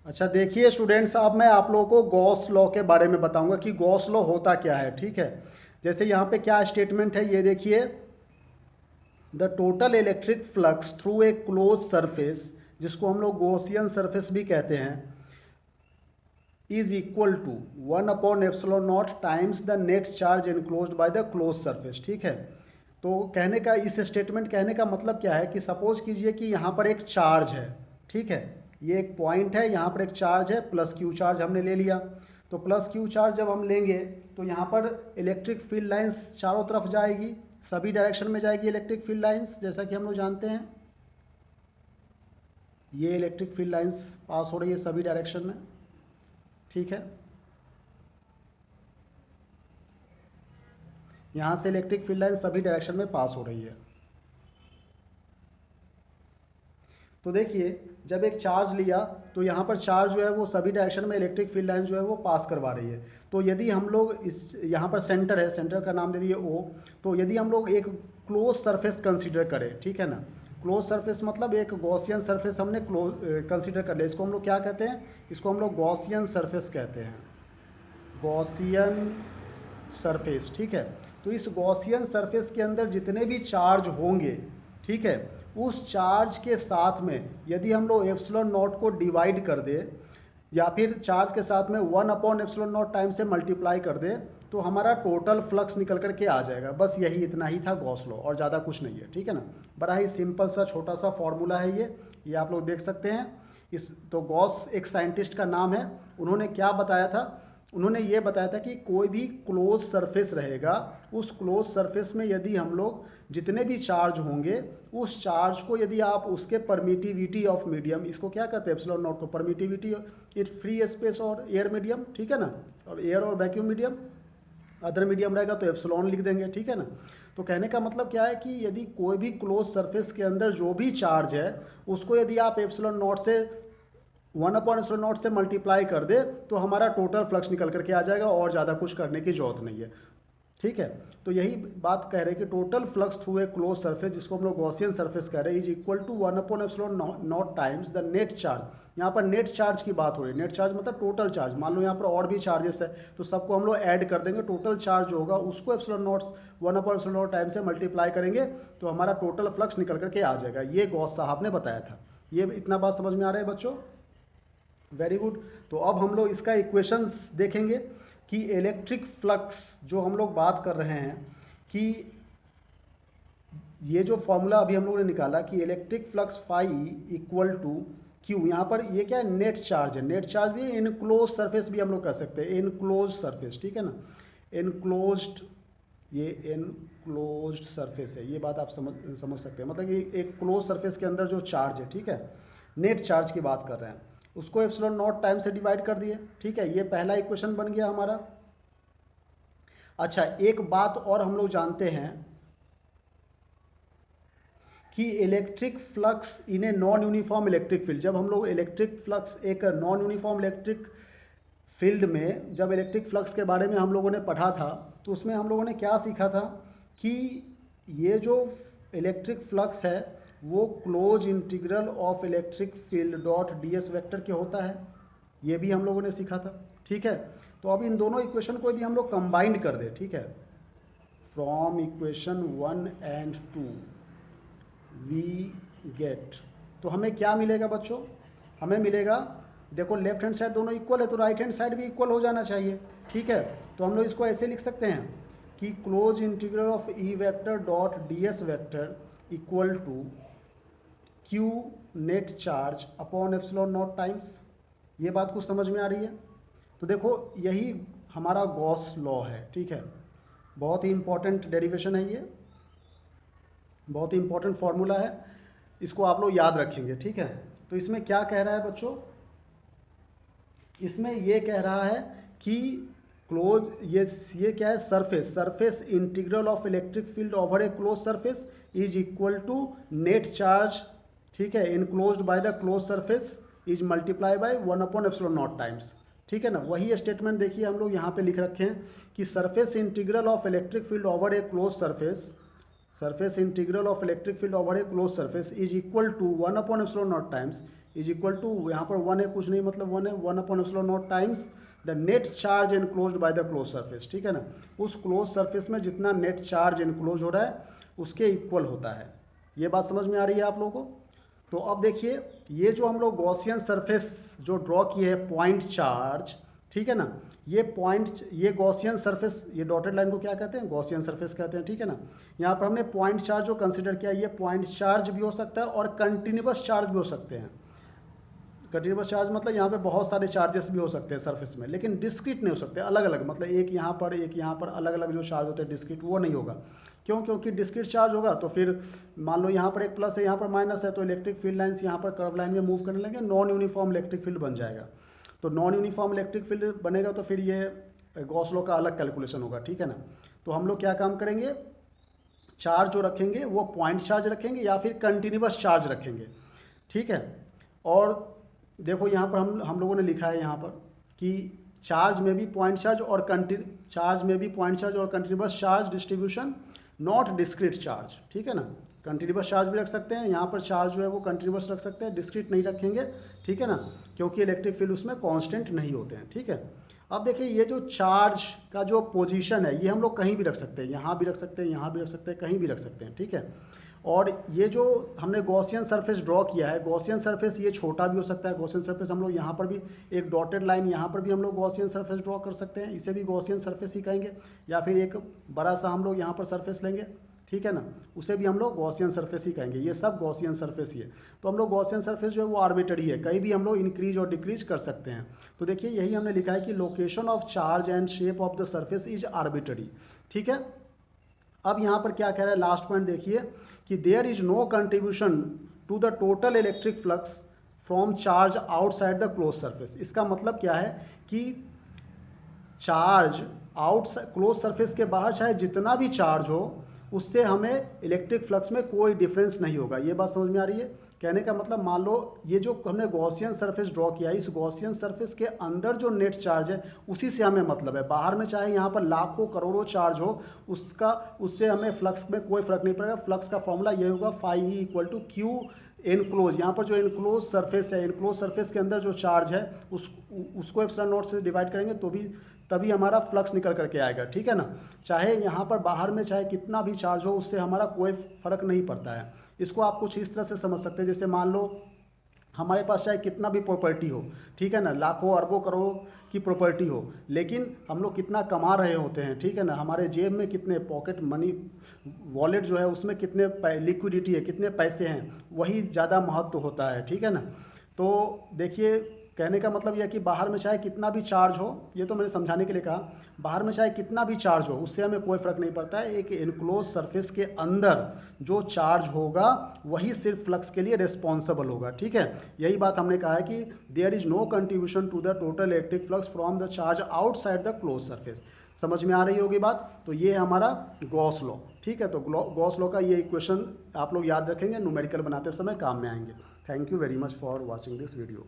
अच्छा देखिए स्टूडेंट्स, अब मैं आप लोगों को गॉस लॉ के बारे में बताऊंगा कि गॉस लॉ होता क्या है। ठीक है, जैसे यहाँ पे क्या स्टेटमेंट है ये देखिए, the total electric flux through a close surface, जिसको हम लोग गॉसियन सरफेस भी कहते हैं, is equal to 1/ε0 times the net charge enclosed by the close surface. ठीक है, तो कहने का इस स्टेटमेंट कहने का मतलब क्या है कि सपोज कीजिए कि यहाँ पर एक चार्ज है। ठीक है, ये एक पॉइंट है, यहाँ पर एक चार्ज है, प्लस क्यू चार्ज हमने ले लिया। तो प्लस क्यू चार्ज जब हम लेंगे तो यहाँ पर इलेक्ट्रिक फील्ड लाइंस चारों तरफ जाएगी, सभी डायरेक्शन में जाएगी इलेक्ट्रिक फील्ड लाइंस, जैसा कि हम लोग जानते हैं ये इलेक्ट्रिक फील्ड लाइंस पास हो रही है सभी डायरेक्शन में। ठीक है, यहाँ से इलेक्ट्रिक फील्ड लाइन सभी डायरेक्शन में पास हो रही है। तो देखिए जब एक चार्ज लिया तो यहाँ पर चार्ज जो है वो सभी डायरेक्शन में इलेक्ट्रिक फील्ड लाइन जो है वो पास करवा रही है। तो यदि हम लोग इस यहाँ पर सेंटर है, सेंटर का नाम दे दिए ओ, तो यदि हम लोग एक क्लोज सरफेस कंसीडर करें, ठीक है ना, क्लोज सरफेस मतलब एक गॉसियन सरफेस हमने क्लोज कंसीडर कर लिया, इसको हम लोग क्या कहते हैं, इसको हम लोग गॉसियन सरफेस कहते हैं, गॉसियन सरफेस। ठीक है, तो इस गॉसियन सरफेस के अंदर जितने भी चार्ज होंगे, ठीक है, उस चार्ज के साथ में यदि हम लोग एप्सिलॉन नॉट को डिवाइड कर दे या फिर चार्ज के साथ में 1/ε0 टाइम से मल्टीप्लाई कर दे तो हमारा टोटल फ्लक्स निकल कर के आ जाएगा। बस यही इतना ही था गॉस लॉ, और ज़्यादा कुछ नहीं है। ठीक है ना, बड़ा ही सिंपल सा छोटा सा फॉर्मूला है ये आप लोग देख सकते हैं। इस तो गॉस एक साइंटिस्ट का नाम है, उन्होंने क्या बताया था, उन्होंने ये बताया था कि कोई भी क्लोज सरफेस रहेगा, उस क्लोज सरफेस में यदि हम लोग जितने भी चार्ज होंगे उस चार्ज को यदि आप उसके परमिटिविटी ऑफ मीडियम, इसको क्या कहते हैं एप्सिलॉन नॉट को, परमिटिविटी इट फ्री स्पेस और एयर मीडियम, ठीक है ना, और एयर और वैक्यूम मीडियम, अदर मीडियम रहेगा तो एप्सिलॉन लिख देंगे। ठीक है ना, तो कहने का मतलब क्या है कि यदि कोई भी क्लोज सरफेस के अंदर जो भी चार्ज है उसको यदि आप एप्सिलॉन नॉट से 1/ε0 से मल्टीप्लाई कर दे तो हमारा टोटल फ्लक्स निकल करके आ जाएगा, और ज़्यादा कुछ करने की जरूरत नहीं है। ठीक है, तो यही बात कह रहे हैं कि total flux through a close surface, जिसको हम लोग गॉसियन सरफेस कह रहे हैं, is equal to 1/ε0 times the net charge. यहाँ पर नेट चार्ज की बात हो रही है, नेट चार्ज मतलब टोटल चार्ज। मान लो यहाँ पर और भी चार्जेस है तो सबको हम लोग ऐड कर देंगे, टोटल चार्ज जो होगा उसको एप्सिलॉन नॉट 1/ε0 टाइम से मल्टीप्लाई करेंगे तो हमारा टोटल फ्लक्स निकल करके आ जाएगा। ये गॉस साहब ने बताया था। ये इतना बात समझ में आ रहा है बच्चों? Very good. तो अब हम लोग इसका इक्वेशंस देखेंगे कि इलेक्ट्रिक फ्लक्स जो हम लोग बात कर रहे हैं कि ये जो फॉर्मूला अभी हम लोगों ने निकाला कि electric flux phi equal to q, यहाँ पर ये क्या है, नेट चार्ज है। नेट चार्ज भी इनक्लोज सरफेस भी हम लोग कह सकते हैं, इनक्लोज सरफेस। ठीक है ना, इनक्लोज्ड, ये इनक्लोज्ड सरफेस है, ये बात आप समझ सकते हैं, मतलब कि एक क्लोज सरफेस के अंदर जो चार्ज है, ठीक है, नेट चार्ज की बात कर रहे हैं, उसको एप्सिलॉन नॉट टाइम से डिवाइड कर दिए। ठीक है, ये पहला इक्वेशन बन गया हमारा। अच्छा, एक बात और हम लोग जानते हैं कि electric flux in a non uniform electric field, जब हम लोग इलेक्ट्रिक फ्लक्स एक नॉन यूनिफॉर्म इलेक्ट्रिक फील्ड में जब इलेक्ट्रिक फ्लक्स के बारे में हम लोगों ने पढ़ा था तो उसमें हम लोगों ने क्या सीखा था कि ये जो इलेक्ट्रिक फ्लक्स है वो close integral of electric field dot ds vector के होता है, ये भी हम लोगों ने सीखा था। ठीक है, तो अब इन दोनों इक्वेशन को यदि हम लोग कंबाइंड कर दें, ठीक है, from equation 1 and 2 we get, तो हमें क्या मिलेगा बच्चों, हमें मिलेगा, देखो लेफ्ट हैंड साइड दोनों इक्वल है तो राइट हैंड साइड भी इक्वल हो जाना चाहिए। ठीक है, तो हम लोग इसको ऐसे लिख सकते हैं कि close integral of E vector dot ds vector equal to q net charge upon epsilon naught times. ये बात कुछ समझ में आ रही है? तो देखो यही हमारा गॉस लॉ है। ठीक है, बहुत ही इंपॉर्टेंट डेरिवेशन है, ये बहुत ही इंपॉर्टेंट फॉर्मूला है, इसको आप लोग याद रखेंगे। ठीक है, तो इसमें क्या कह रहा है बच्चों, इसमें ये कह रहा है कि क्लोज, ये क्या है, surface integral of electric field over a close surface is equal to net charge, ठीक है, enclosed by the close surface is multiply by 1/ε0 times. ठीक है ना, वही स्टेटमेंट देखिए हम लोग यहाँ पे लिख रखे हैं कि surface integral of electric field over a close surface integral of electric field over a close surface is equal to 1/ε0 times is equal to, यहाँ पर 1 है कुछ नहीं मतलब 1 है, 1/ε0 times the net charge enclosed by the close surface, ठीक है ना। उस क्लोज सरफेस में जितना नेट चार्ज इनक्लोज हो रहा है उसके इक्वल होता है। ये बात समझ में आ रही है आप लोगों को। तो अब देखिए ये जो हम लोग गॉसियन सरफेस जो ड्रॉ किए हैं पॉइंट चार्ज, ठीक है ना, ये गॉसियन सरफेस, ये डॉटेड लाइन को क्या कहते हैं, गॉसियन सरफेस कहते हैं, ठीक है ना। यहाँ पर हमने पॉइंट चार्ज जो कंसिडर किया, ये पॉइंट चार्ज भी हो सकता है और कंटिन्यूअस चार्ज भी हो सकते हैं। कंटिन्यूअस चार्ज मतलब यहाँ पे बहुत सारे चार्जेस भी हो सकते हैं सरफेस में, लेकिन डिस्क्रीट नहीं हो सकते, अलग अलग, मतलब एक यहाँ पर अलग अलग जो चार्ज होते हैं डिस्क्रीट, वो नहीं होगा। क्यों? क्योंकि डिस्क्रीट चार्ज होगा तो फिर मान लो यहाँ पर एक प्लस है यहाँ पर माइनस है, तो इलेक्ट्रिक फील्ड लाइन्स यहाँ पर कर्व लाइन में मूव करने लगे, नॉन यूनिफॉर्म इलेक्ट्रिक फील्ड बन जाएगा। तो नॉन यूनिफॉर्म इलेक्ट्रिक फील्ड बनेगा तो फिर ये गॉस लॉ का अलग कैलकुलेशन होगा, ठीक है ना। तो हम लोग क्या काम करेंगे, चार्ज जो रखेंगे वो पॉइंट चार्ज रखेंगे या फिर कंटिन्यूअस चार्ज रखेंगे, ठीक है। और देखो यहाँ पर हम लोगों ने लिखा है यहाँ पर कि चार्ज में भी पॉइंट चार्ज और continuous charge distribution not discrete charge, ठीक है ना। कंटिन्यूअस चार्ज भी रख सकते हैं, यहाँ पर चार्ज जो है वो कंटिन्यूअस रख सकते हैं, डिस्क्रीट नहीं रखेंगे, ठीक है ना, क्योंकि इलेक्ट्रिक फील्ड उसमें कांस्टेंट नहीं होते हैं, ठीक है। अब देखिए ये जो चार्ज का जो पोजीशन है ये हम लोग कहीं भी रख सकते हैं, यहाँ भी रख सकते हैं, यहाँ भी रख सकते हैं, कहीं भी रख सकते हैं, ठीक है। और ये जो हमने गॉसियन सरफेस ड्रॉ किया है, गॉसियन सरफेस ये छोटा भी हो सकता है, गॉसियन सरफेस हम लोग यहाँ पर भी एक डॉटेड लाइन यहाँ पर भी हम लोग गॉसियन सरफेस ड्रॉ कर सकते हैं, इसे भी गॉसियन सरफेस ही कहेंगे, या फिर एक बड़ा सा हम लोग यहाँ पर सरफेस लेंगे, ठीक है ना, उसे भी हम लोग गॉसियन सरफेस ही कहेंगे। ये सब गॉसियन सरफेस ही है। तो हम लोग गॉसियन सरफेस जो है वो आर्बिट्ररी है, कहीं भी हम लोग इंक्रीज और डिक्रीज कर सकते हैं। तो देखिए यही हमने लिखा है कि location of charge and shape of the surface is arbitrary, ठीक है। अब यहाँ पर क्या कह रहा है, लास्ट पॉइंट देखिए कि there is no contribution to the total electric flux from charge outside the close surface. इसका मतलब क्या है कि चार्ज आउटसाइड क्लोज सरफेस के बाहर चाहे जितना भी चार्ज हो उससे हमें इलेक्ट्रिक फ्लक्स में कोई डिफरेंस नहीं होगा। ये बात समझ में आ रही है। कहने का मतलब मान लो ये जो हमने गॉसियन सरफेस ड्रॉ किया है, इस गॉसियन सरफेस के अंदर जो नेट चार्ज है उसी से हमें मतलब है। बाहर में चाहे यहाँ पर लाखों करोड़ों चार्ज हो उससे हमें फ्लक्स में कोई फर्क नहीं पड़ेगा। फ्लक्स का फॉर्मूला ये होगा φE = Q एनक्लोज। यहाँ पर जो एनक्लोज सरफेस है, एनक्लोज सरफेस के अंदर जो चार्ज है उसको ε0 से डिवाइड करेंगे तो भी तभी हमारा फ्लक्स निकल करके आएगा, ठीक है ना। चाहे यहाँ पर बाहर में चाहे कितना भी चार्ज हो उससे हमारा कोई फर्क नहीं पड़ता है। इसको आप कुछ इस तरह से समझ सकते हैं, जैसे मान लो हमारे पास चाहे कितना भी प्रॉपर्टी हो, ठीक है ना, लाखों अरबों करोड़ों की प्रॉपर्टी हो, लेकिन हम लोग कितना कमा रहे होते हैं, ठीक है ना, हमारे जेब में कितने पॉकेट मनी वॉलेट जो है उसमें कितने लिक्विडिटी है, कितने पैसे हैं, वही ज़्यादा महत्व होता है, ठीक है ना। तो देखिए कहने का मतलब यह कि बाहर में चाहे कितना भी चार्ज हो, ये तो मैंने समझाने के लिए कहा, बाहर में चाहे कितना भी चार्ज हो उससे हमें कोई फ़र्क नहीं पड़ता है। एक एनक्लोज सरफेस के अंदर जो चार्ज होगा वही सिर्फ फ्लक्स के लिए रिस्पॉन्सिबल होगा, ठीक है। यही बात हमने कहा है कि there is no contribution to the total electric flux from the charge outside the close surface. समझ में आ रही होगी बात। तो ये है हमारा गॉस लॉ, ठीक है। तो गॉस लॉ का ये इक्वेशन आप लोग याद रखेंगे, न्यूमेरिकल बनाते समय काम में आएंगे। Thank you very much for watching this video.